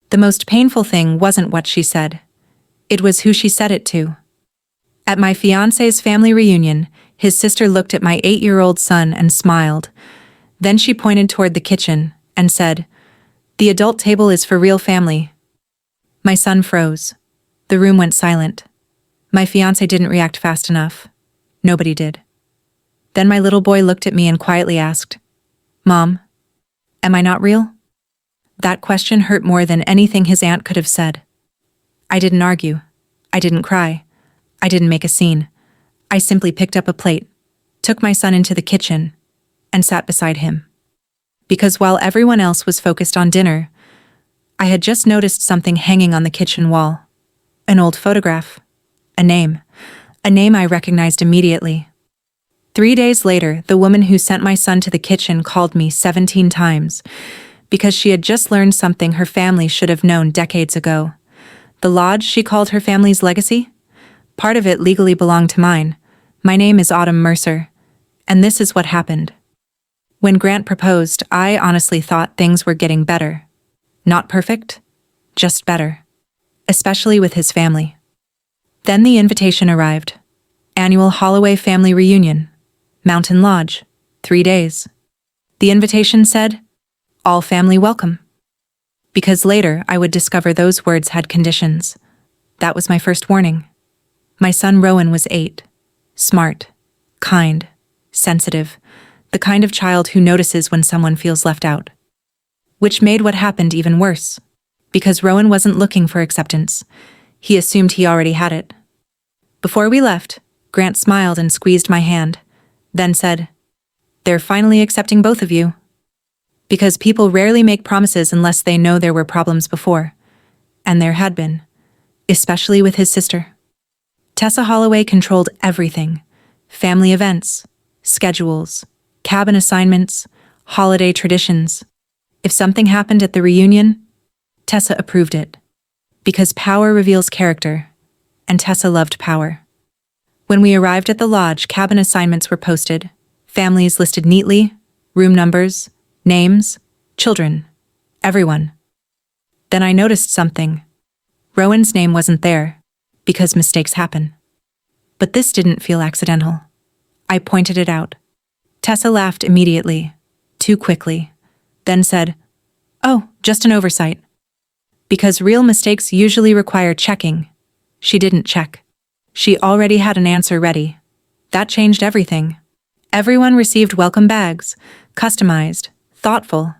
The most painful thing wasn't what she said. It was who she said it to. At my fiancé's family reunion, his sister looked at my 8-year-old son and smiled. Then she pointed toward the kitchen and said, "The adult table is for real family." My son froze. The room went silent. My fiancé didn't react fast enough. Nobody did. Then my little boy looked at me and quietly asked, "Mom, am I not real?" That question hurt more than anything his aunt could have said. I didn't argue. I didn't cry. I didn't make a scene. I simply picked up a plate, took my son into the kitchen, and sat beside him. Because while everyone else was focused on dinner, I had just noticed something hanging on the kitchen wall. An old photograph. A name I recognized immediately. 3 days later, the woman who sent my son to the kitchen called me 17 times because she had just learned something her family should have known decades ago. The lodge she called her family's legacy? Part of it legally belonged to mine. My name is Autumn Mercer, and this is what happened. When Grant proposed, I honestly thought things were getting better. Not perfect, just better. Especially with his family. Then the invitation arrived. Annual Holloway family reunion. Mountain Lodge. 3 days. The invitation said, "All family welcome." Because later I would discover those words had conditions. That was my first warning. My son Rowan was 8. Smart. Kind. Sensitive. The kind of child who notices when someone feels left out. Which made what happened even worse. Because Rowan wasn't looking for acceptance. He assumed he already had it. Before we left, Grant smiled and squeezed my hand, then said, "They're finally accepting both of you." Because people rarely make promises unless they know there were problems before. And there had been. Especially with his sister. Tessa Holloway controlled everything. Family events, schedules, cabin assignments, holiday traditions. If something happened at the reunion, Tessa approved it. Because power reveals character, and Tessa loved power. When we arrived at the lodge, cabin assignments were posted, families listed neatly, room numbers, names, children, everyone. Then I noticed something. Rowan's name wasn't there, because mistakes happen. But this didn't feel accidental. I pointed it out. Tessa laughed immediately, too quickly, then said, "Oh, just an oversight." Because real mistakes usually require checking. She didn't check. She already had an answer ready. That changed everything. Everyone received welcome bags, customized, thoughtful.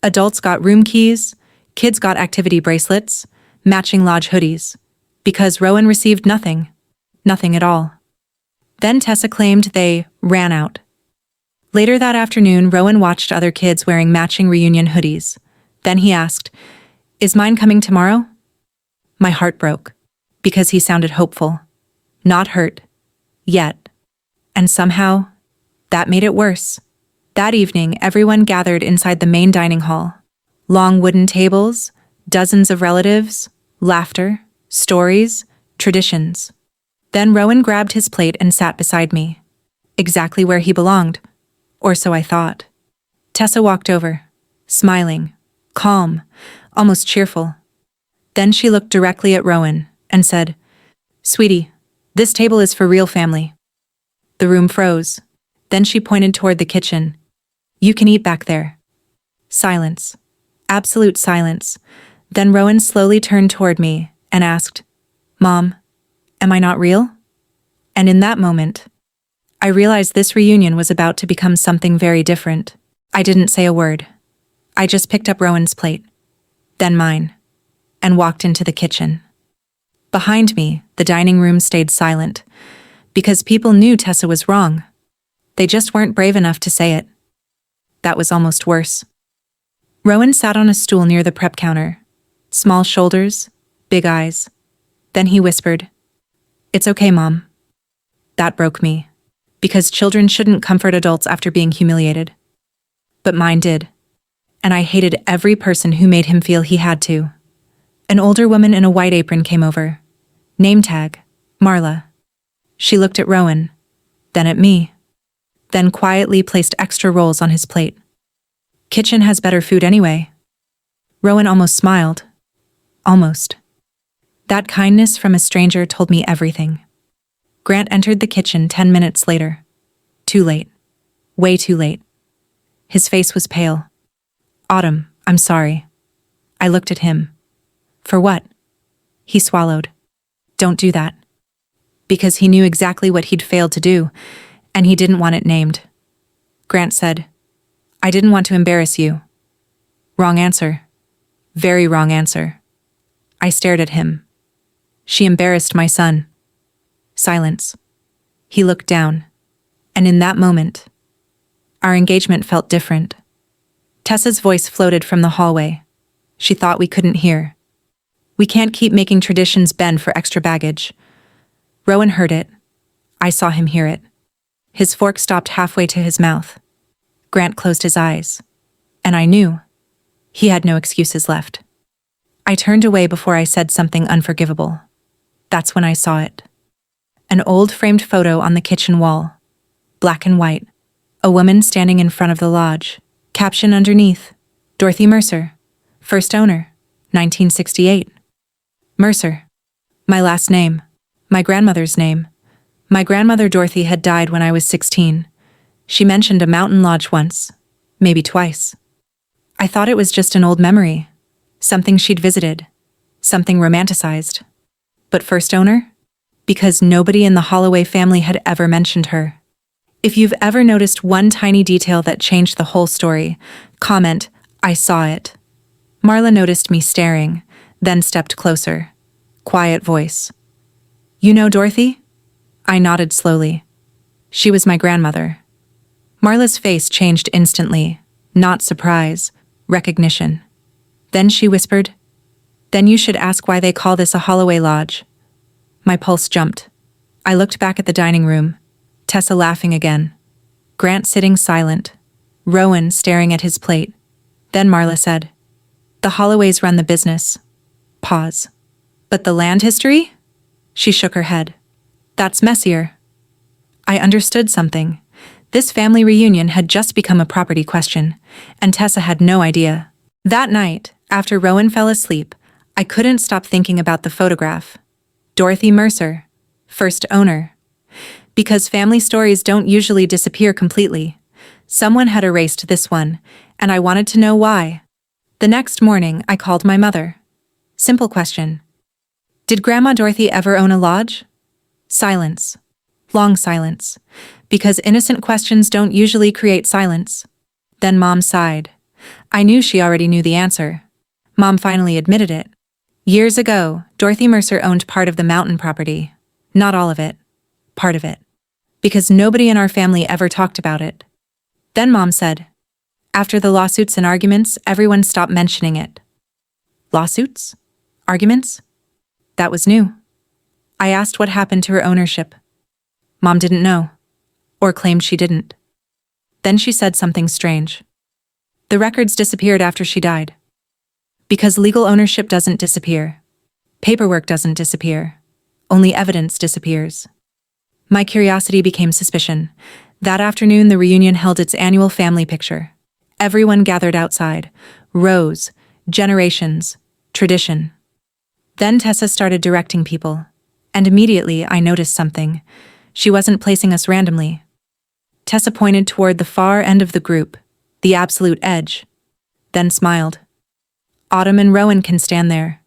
Adults got room keys, kids got activity bracelets, matching lodge hoodies. Because Rowan received nothing. Nothing at all. Then Tessa claimed they ran out. Later that afternoon, Rowan watched other kids wearing matching reunion hoodies. Then he asked, "Is mine coming tomorrow?" My heart broke, because he sounded hopeful. Not hurt. Yet. And somehow, that made it worse. That evening, everyone gathered inside the main dining hall. Long wooden tables, dozens of relatives, laughter, stories, traditions. Then Rowan grabbed his plate and sat beside me. Exactly where he belonged. Or so I thought. Tessa walked over, smiling, calm, almost cheerful. Then she looked directly at Rowan and said, "Sweetie, this table is for real family." The room froze. Then she pointed toward the kitchen. "You can eat back there." Silence. Absolute silence. Then Rowan slowly turned toward me and asked, "Mom, am I not real?" And in that moment, I realized this reunion was about to become something very different. I didn't say a word. I just picked up Rowan's plate, then mine, and walked into the kitchen. Behind me, the dining room stayed silent, because people knew Tessa was wrong. They just weren't brave enough to say it. That was almost worse. Rowan sat on a stool near the prep counter. Small shoulders, big eyes. Then he whispered, "It's okay, Mom." That broke me, because children shouldn't comfort adults after being humiliated. But mine did. And I hated every person who made him feel he had to. An older woman in a white apron came over. Name tag, Marla. She looked at Rowan, then at me, then quietly placed extra rolls on his plate. "Kitchen has better food anyway." Rowan almost smiled. almost. That kindness from a stranger told me everything. Grant entered the kitchen 10 minutes later. Too late. Way too late. His face was pale. Autumn, I'm sorry. I looked at him. For what? He swallowed. Don't do that. Because he knew exactly what he'd failed to do, and he didn't want it named. Grant said, I didn't want to embarrass you. Wrong answer. Very wrong answer. I stared at him. She embarrassed my son. Silence. He looked down. And in that moment, our engagement felt different. Tessa's voice floated from the hallway. She thought we couldn't hear. We can't keep making traditions bend for extra baggage. Rowan heard it. I saw him hear it. His fork stopped halfway to his mouth. Grant closed his eyes. And I knew. He had no excuses left. I turned away before I said something unforgivable. That's when I saw it. An old framed photo on the kitchen wall. Black and white. A woman standing in front of the lodge. Caption underneath. Dorothy Mercer. First owner. 1968. Mercer. My last name. My grandmother's name. My grandmother Dorothy had died when I was 16. She mentioned a mountain lodge once. Maybe twice. I thought it was just an old memory. Something she'd visited. Something romanticized. But first owner? Because nobody in the Holloway family had ever mentioned her. If you've ever noticed one tiny detail that changed the whole story, comment, I saw it. Marla noticed me staring, then stepped closer. Quiet voice. You know Dorothy? I nodded slowly. She was my grandmother. Marla's face changed instantly. Not surprise, recognition. Then she whispered, Then you should ask why they call this a Holloway Lodge. My pulse jumped. I looked back at the dining room. Tessa laughing again. Grant sitting silent. Rowan staring at his plate. Then Marla said, The Holloways run the business. Pause. But the land history? She shook her head. That's messier. I understood something. This family reunion had just become a property question, and Tessa had no idea. That night, after Rowan fell asleep, I couldn't stop thinking about the photograph. Dorothy Mercer, first owner. Because family stories don't usually disappear completely. Someone had erased this one, and I wanted to know why. The next morning, I called my mother. Simple question. Did Grandma Dorothy ever own a lodge? Silence. Long silence. Because innocent questions don't usually create silence. Then Mom sighed. I knew she already knew the answer. Mom finally admitted it. Years ago, Dorothy Mercer owned part of the mountain property. Not all of it. Part of it. Because nobody in our family ever talked about it. Then Mom said, after the lawsuits and arguments, everyone stopped mentioning it. Lawsuits? Arguments? That was new. I asked what happened to her ownership. Mom didn't know. Or claimed she didn't. Then she said something strange. The records disappeared after she died. Because legal ownership doesn't disappear. Paperwork doesn't disappear. Only evidence disappears. My curiosity became suspicion. That afternoon, the reunion held its annual family picture. Everyone gathered outside. Rows, generations, tradition. Then Tessa started directing people. And immediately I noticed something. She wasn't placing us randomly. Tessa pointed toward the far end of the group, the absolute edge. Then smiled. Autumn and Rowan can stand there.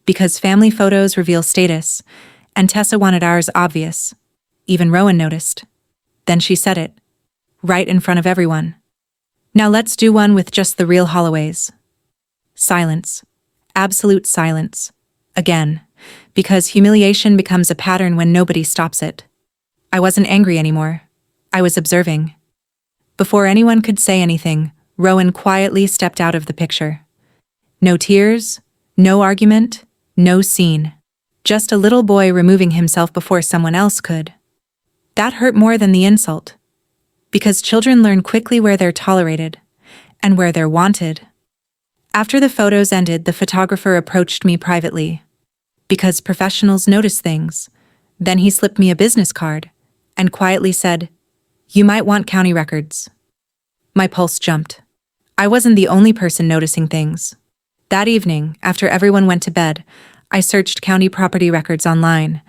Because family photos reveal status, and Tessa wanted ours obvious. Even Rowan noticed. Then she said it. Right in front of everyone. Now let's do one with just the real Holloways. Silence. Absolute silence. Again. Because humiliation becomes a pattern when nobody stops it. I wasn't angry anymore. I was observing. Before anyone could say anything, Rowan quietly stepped out of the picture. No tears, no argument, no scene. Just a little boy removing himself before someone else could. That hurt more than the insult. Because children learn quickly where they're tolerated, and where they're wanted. After the photos ended, the photographer approached me privately. Because professionals notice things. Then he slipped me a business card, and quietly said, You might want county records. My pulse jumped. I wasn't the only person noticing things. That evening, after everyone went to bed, I searched county property records online,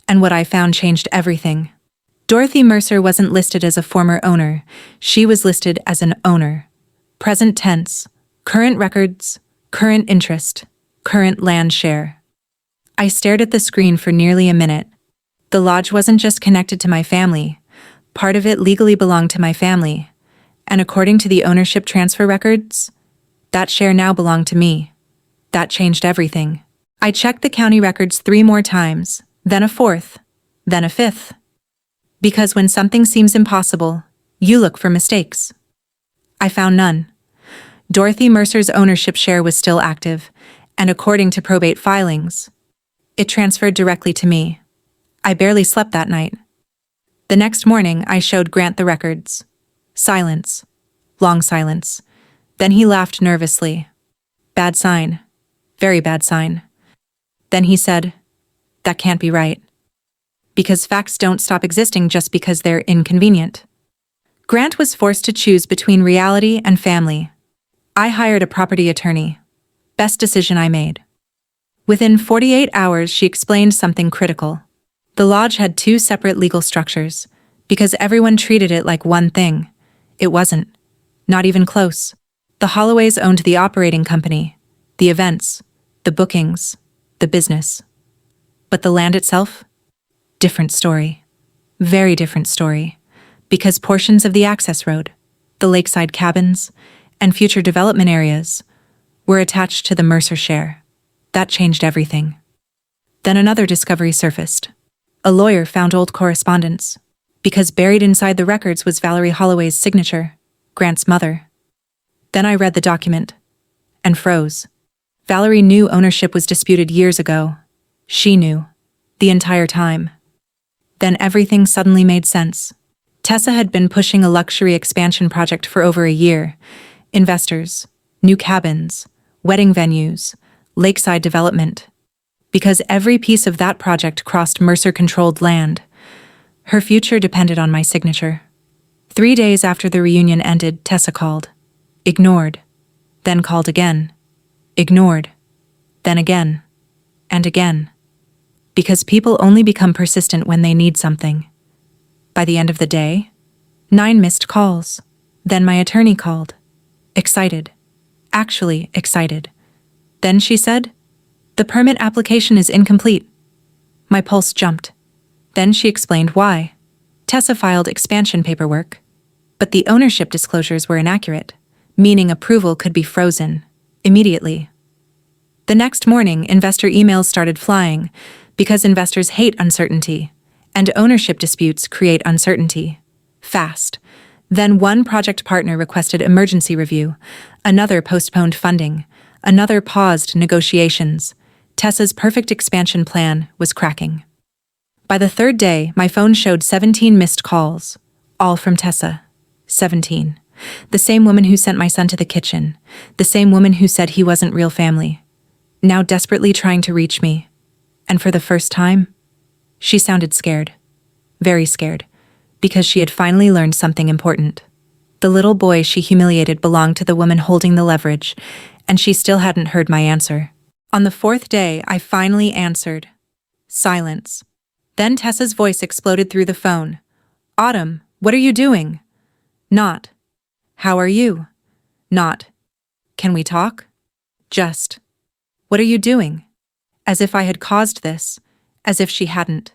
and what I found changed everything. Dorothy Mercer wasn't listed as a former owner, she was listed as an owner. Present tense, current records, current interest, current land share. I stared at the screen for nearly a minute. The lodge wasn't just connected to my family, part of it legally belonged to my family, and according to the ownership transfer records, that share now belonged to me. That changed everything. I checked the county records 3 more times, then a 4th, then a 5th. Because when something seems impossible, you look for mistakes. I found none. Dorothy Mercer's ownership share was still active, and according to probate filings, it transferred directly to me. I barely slept that night. The next morning, I showed Grant the records. Silence. Long silence. Then he laughed nervously. Bad sign. Very bad sign. Then he said, "That can't be right." Because facts don't stop existing just because they're inconvenient. Grant was forced to choose between reality and family. I hired a property attorney. Best decision I made. Within 48 hours, she explained something critical. The lodge had 2 separate legal structures, because everyone treated it like one thing. It wasn't. Not even close. The Holloways owned the operating company, the events, the bookings, the business. But the land itself? Different story. Very different story. Because portions of the access road, the lakeside cabins, and future development areas were attached to the Mercer share. That changed everything. Then another discovery surfaced. A lawyer found old correspondence. Because buried inside the records was Valerie Holloway's signature, Grant's mother. Then I read the document and froze. Valerie knew ownership was disputed years ago. She knew. The entire time. Then everything suddenly made sense. Tessa had been pushing a luxury expansion project for over a year. Investors, new cabins, wedding venues, lakeside development. Because every piece of that project crossed Mercer-controlled land. Her future depended on my signature. 3 days after the reunion ended, Tessa called. Ignored. Then called again. Ignored. Then again. And again. Because people only become persistent when they need something. By the end of the day, 9 missed calls. Then my attorney called. Excited. Actually excited. Then she said, "The permit application is incomplete." My pulse jumped. Then she explained why. Tessa filed expansion paperwork, but the ownership disclosures were inaccurate, meaning approval could be frozen immediately. The next morning, investor emails started flying because investors hate uncertainty, and ownership disputes create uncertainty. Fast. Then one project partner requested emergency review, another postponed funding, another paused negotiations. Tessa's perfect expansion plan was cracking. By the 3rd day, my phone showed 17 missed calls, all from Tessa. 17. The same woman who sent my son to the kitchen, the same woman who said he wasn't real family, now desperately trying to reach me. And for the first time, she sounded scared. Very scared. Because she had finally learned something important. The little boy she humiliated belonged to the woman holding the leverage, and she still hadn't heard my answer. On the 4th day, I finally answered. Silence. Then Tessa's voice exploded through the phone. "Autumn, what are you doing?" Not. "How are you?" Not. "Can we talk?" Just. "What are you doing?" As if I had caused this, as if she hadn't.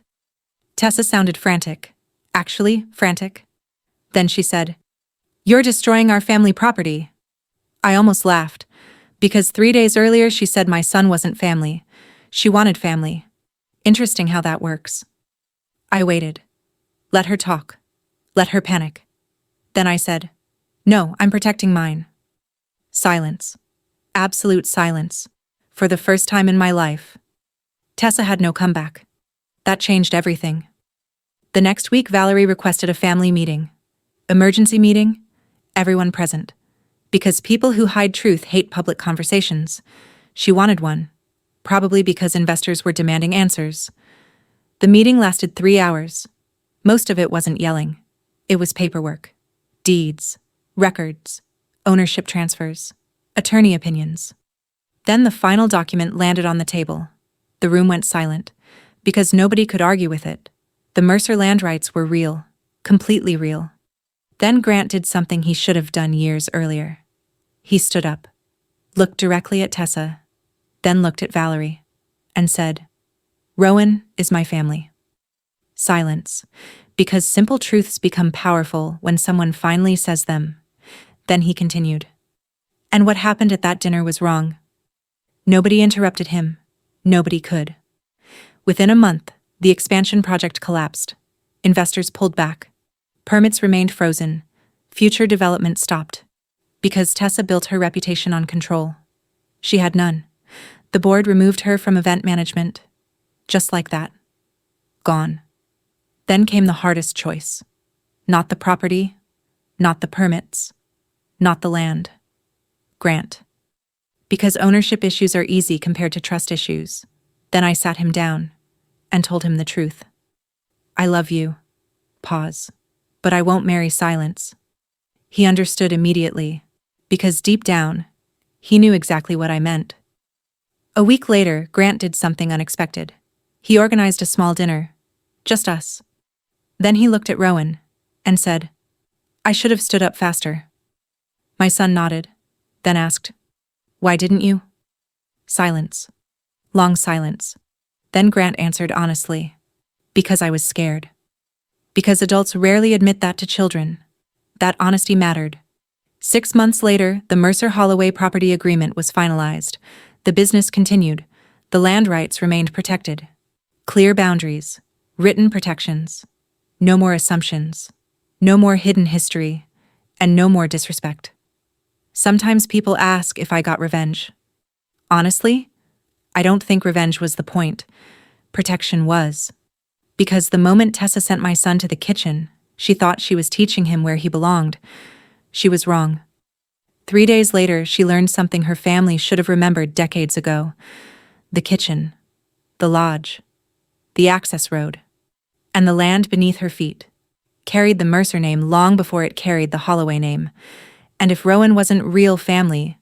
Tessa sounded frantic. Actually, frantic. Then she said, "You're destroying our family property." I almost laughed, because 3 days earlier she said my son wasn't family. She wanted family. Interesting how that works. I waited. Let her talk. Let her panic. Then I said, "No, I'm protecting mine." Silence. Absolute silence. For the first time in my life. Tessa had no comeback. That changed everything. The next week, Valerie requested a family meeting. Emergency meeting, everyone present. Because people who hide truth hate public conversations. She wanted one. Probably because investors were demanding answers. The meeting lasted 3 hours. Most of it wasn't yelling. It was paperwork. Deeds. Records. Ownership transfers. Attorney opinions. Then the final document landed on the table. The room went silent, because nobody could argue with it. The Mercer land rights were real, completely real. Then Grant did something he should have done years earlier. He stood up, looked directly at Tessa, then looked at Valerie, and said, "Rowan is my family." Silence, because simple truths become powerful when someone finally says them. Then he continued. And what happened at that dinner was wrong. Nobody interrupted him. Nobody could. Within a month, the expansion project collapsed. Investors pulled back. Permits remained frozen. Future development stopped. Because Tessa built her reputation on control. She had none. The board removed her from event management. Just like that. Gone. Then came the hardest choice. Not the property, not the permits, not the land. Grant. Because ownership issues are easy compared to trust issues. Then I sat him down and told him the truth. I love you. Pause. But I won't marry silence. He understood immediately, because deep down, he knew exactly what I meant. A week later, Grant did something unexpected. He organized a small dinner. Just us. Then he looked at Rowan and said, "I should have stood up faster." My son nodded, then asked, "Why didn't you?" Silence. Long silence. Then Grant answered honestly, "Because I was scared." Because adults rarely admit that to children. That honesty mattered. 6 months later, the Mercer Holloway property agreement was finalized. The business continued. The land rights remained protected. Clear boundaries. Written protections. No more assumptions. No more hidden history. And no more disrespect. Sometimes people ask if I got revenge. Honestly, I don't think revenge was the point. Protection was. Because the moment Tessa sent my son to the kitchen, she thought she was teaching him where he belonged. She was wrong. 3 days later, she learned something her family should have remembered decades ago. The kitchen, the lodge, the access road, and the land beneath her feet carried the Mercer name long before it carried the Holloway name. And if Rowan wasn't real family,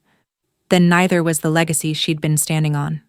then neither was the legacy she'd been standing on.